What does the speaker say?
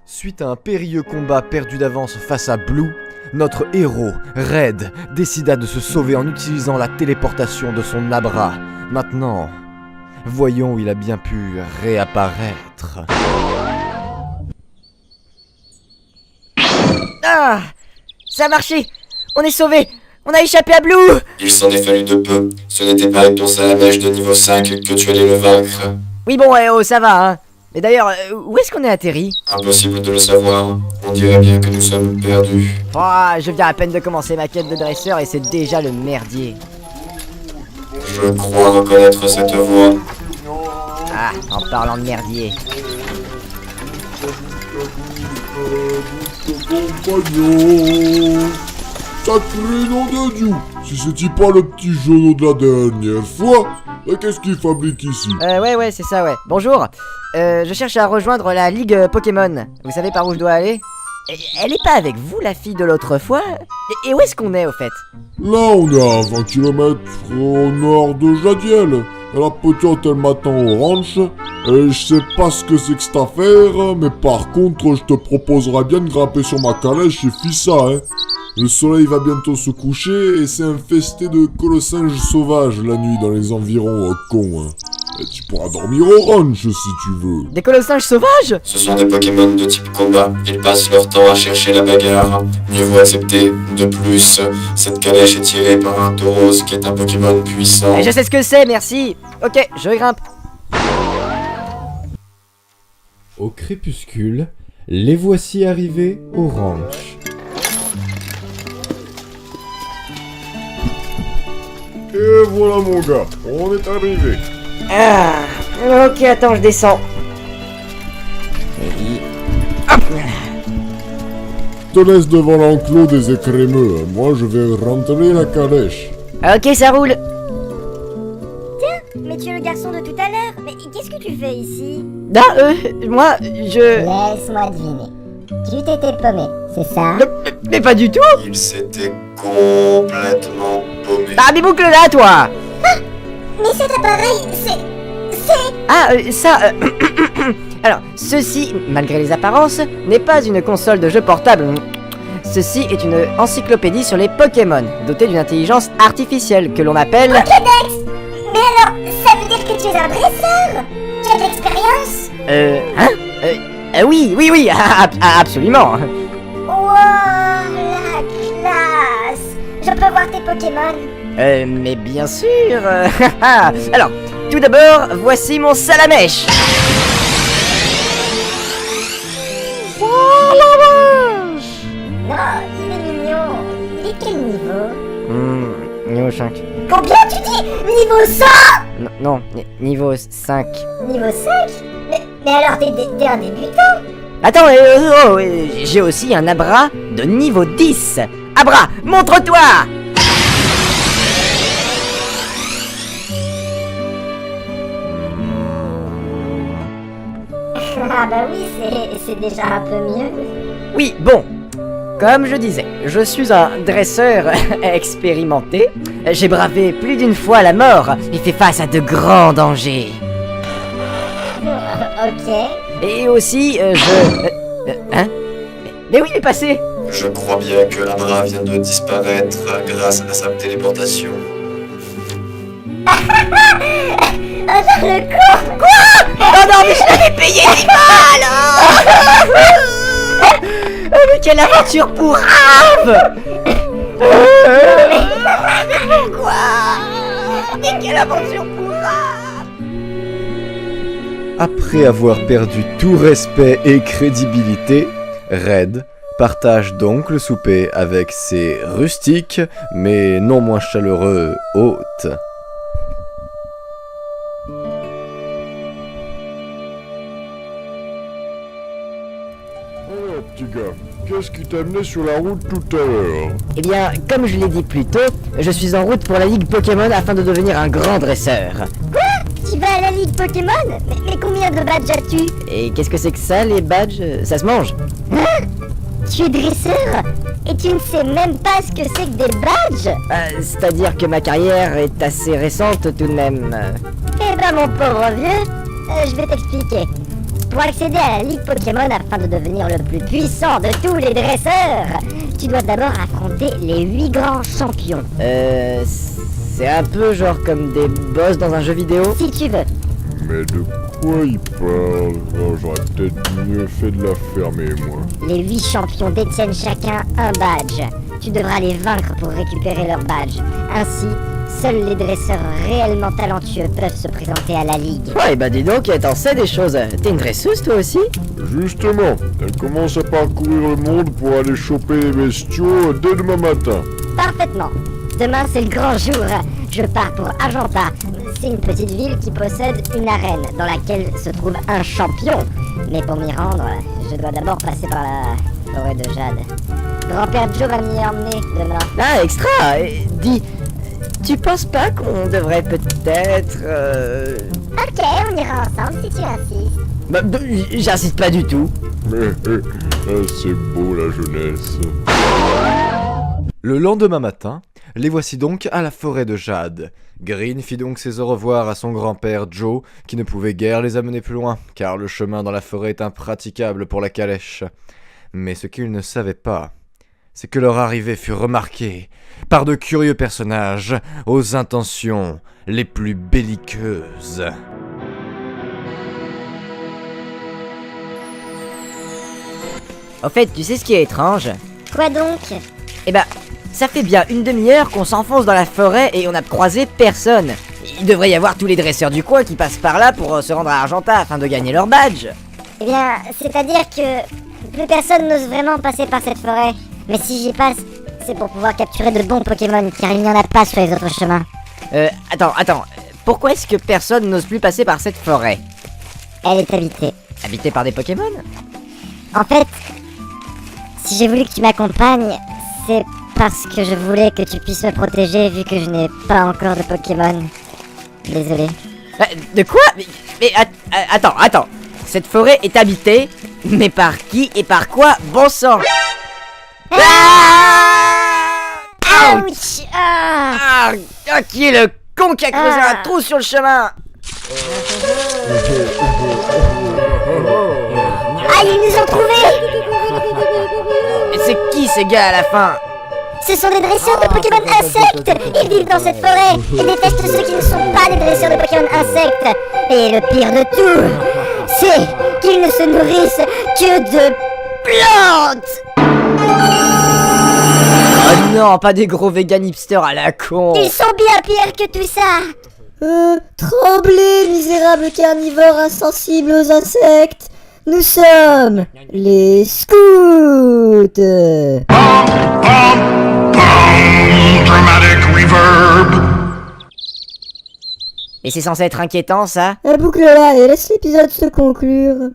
Suite à un périlleux combat perdu d'avance face à Blue, notre héros, Red, décida de se sauver en utilisant la téléportation de son Abra. Maintenant, voyons où il a bien pu réapparaître. Ah! Ça a marché! On est sauvés! On a échappé à Blue! Il s'en est fallu de peu. Ce n'était pas avec ton salamèche de niveau 5 que tu allais le vaincre. Oui bon, ça va, hein. Mais d'ailleurs, où est-ce qu'on est atterri? Impossible de le savoir. On dirait bien que nous sommes perdus. Oh, je viens à peine de commencer ma quête de dresseur et c'est déjà le merdier. Je crois reconnaître cette voix. Ah, en parlant de merdier. Sacré nom de Dieu! Si c'était pas le petit genou de la dernière fois, qu'est-ce qu'il fabrique ici? Ouais, c'est ça, ouais. Bonjour. Je cherche à rejoindre la Ligue Pokémon. Vous savez par où je dois aller? Elle est pas avec vous, la fille de l'autre fois? Et où est-ce qu'on est, au fait? Là, on est à 20 km au nord de Jadiel. La petite, elle m'attend au ranch. Je sais pas ce que c'est que cette affaire, mais par contre, je te proposerais bien de grimper sur ma calèche et Fissa, hein. Le soleil va bientôt se coucher et c'est infesté de colossinges sauvages la nuit dans les environs, con, hein. Et tu pourras dormir au ranch si tu veux. Des colossinges sauvages? Ce sont des Pokémon de type combat. Ils passent leur temps à chercher la bagarre. Mieux vaut accepter. De plus, cette calèche est tirée par un Tauros qui est un Pokémon puissant. Je sais ce que c'est, merci. Ok, je grimpe. Au crépuscule, les voici arrivés au ranch. Et voilà mon gars, on est arrivé. Ah, ok, attends, je descends. Je te laisse devant l'enclos des écrémeux, moi je vais rentrer la calèche. Ok, ça roule. Mais tu es le garçon de tout à l'heure. Mais qu'est-ce que tu fais ici? Moi, je... Laisse-moi deviner. Tu t'étais paumé, c'est ça? Mais pas du tout. Il s'était complètement paumé. Bah, mes boucles là, toi. Mais cet appareil, c'est... Ah, Alors, ceci, malgré les apparences, n'est pas une console de jeu portable. Ceci est une encyclopédie sur les Pokémon, dotée d'une intelligence artificielle que l'on appelle... Pokédex! Mais alors, ça veut dire que tu es un dresseur? Tu as de l'expérience? Oui, absolument. Wow, la classe! Je peux voir tes Pokémon? Mais bien sûr. Alors, tout d'abord, voici mon salamèche. Non, il est mignon. Il est quel niveau? Niveau 5. Combien tu dis? Niveau 100? Non, niveau 5. Niveau 5? Mais alors t'es un débutant? Attends, j'ai aussi un Abra de niveau 10. Abra, montre-toi! Ah bah oui, c'est déjà un peu mieux. Oui, bon. Comme je disais, je suis un dresseur expérimenté. J'ai bravé plus d'une fois la mort et fait face à de grands dangers. Ok. Et aussi, Mais oui, il est passé. Je crois bien que l'Abra vient de disparaître grâce à sa téléportation. Oh non, le con! Oh non, mais je l'avais payé 10 balles. Mais quelle aventure pour Rave! Mais pourquoi? Mais quelle aventure pour Rave! Après avoir perdu tout respect et crédibilité, Red partage donc le souper avec ses rustiques, mais non moins chaleureux hôtes. Oh petit gars, qu'est-ce qui t'a amené sur la route tout à l'heure? Eh bien, comme je l'ai dit plus tôt, je suis en route pour la Ligue Pokémon afin de devenir un grand dresseur. Tu vas à la Ligue Pokémon? Mais combien de badges as-tu? Et qu'est-ce que c'est que ça, les badges? Ça se mange? Tu es dresseur? Et tu ne sais même pas ce que c'est que des badges? C'est-à-dire que ma carrière est assez récente tout de même. Eh ben mon pauvre vieux, je vais t'expliquer. Pour accéder à la Ligue Pokémon afin de devenir le plus puissant de tous les dresseurs, tu dois d'abord affronter les 8 grands champions. C'est un peu genre comme des boss dans un jeu vidéo. Si tu veux. Mais de quoi il parle? Oh, j'aurais peut-être mieux fait de la fermer, moi. Les 8 champions détiennent chacun un badge. Tu devras les vaincre pour récupérer leur badge. Ainsi, seuls les dresseurs réellement talentueux peuvent se présenter à la Ligue. Ouais, bah dis donc, t'en sais des choses. T'es une dresseuse toi aussi? Justement, elle commence à parcourir le monde pour aller choper les bestiaux dès demain matin. Parfaitement. Demain, c'est le grand jour. Je pars pour Argenta. C'est une petite ville qui possède une arène dans laquelle se trouve un champion. Mais pour m'y rendre, je dois d'abord passer par la forêt de Jade. Grand-père Joe va m'y emmener demain. Ah, extra. Dis, tu penses pas qu'on devrait peut-être... Ok, on ira ensemble si tu insistes. Bah, j'insiste pas du tout. C'est beau la jeunesse. Le lendemain matin, les voici donc à la forêt de Jade. Green fit donc ses au revoir à son grand-père Joe, qui ne pouvait guère les amener plus loin, car le chemin dans la forêt est impraticable pour la calèche. Mais ce qu'il ne savait pas, c'est que leur arrivée fut remarquée par de curieux personnages aux intentions les plus belliqueuses. En fait, tu sais ce qui est étrange? Quoi donc? Eh ben, ça fait bien une demi-heure qu'on s'enfonce dans la forêt et on n'a croisé personne. Il devrait y avoir tous les dresseurs du coin qui passent par là pour se rendre à Argenta afin de gagner leur badge. Eh bien, c'est-à-dire que plus personne n'ose vraiment passer par cette forêt. Mais si j'y passe, c'est pour pouvoir capturer de bons Pokémon, car il n'y en a pas sur les autres chemins. Attends. Pourquoi est-ce que personne n'ose plus passer par cette forêt? Elle est habitée. Habitée par des Pokémon? En fait, si j'ai voulu que tu m'accompagnes, c'est parce que je voulais que tu puisses me protéger vu que je n'ai pas encore de Pokémon. Désolé. De quoi? Mais attends. Cette forêt est habitée, mais par qui et par quoi? Bon sang! Ouch! Ah! Qui est le con qui a creusé un trou sur le chemin? Ah, ils nous ont trouvés! Et c'est qui ces gars à la fin? Ce sont des dresseurs de Pokémon insectes! Ils vivent dans cette forêt et détestent ceux qui ne sont pas des dresseurs de Pokémon insectes! Et le pire de tout, c'est qu'ils ne se nourrissent que de plantes! Oh non, pas des gros vegan hipsters à la con! Ils sont bien pires que tout ça! Tremblez, misérables carnivores insensibles aux insectes! Nous sommes les scouts! Dramatic reverb. Et c'est censé être inquiétant ça? Boucle là et laisse l'épisode se conclure.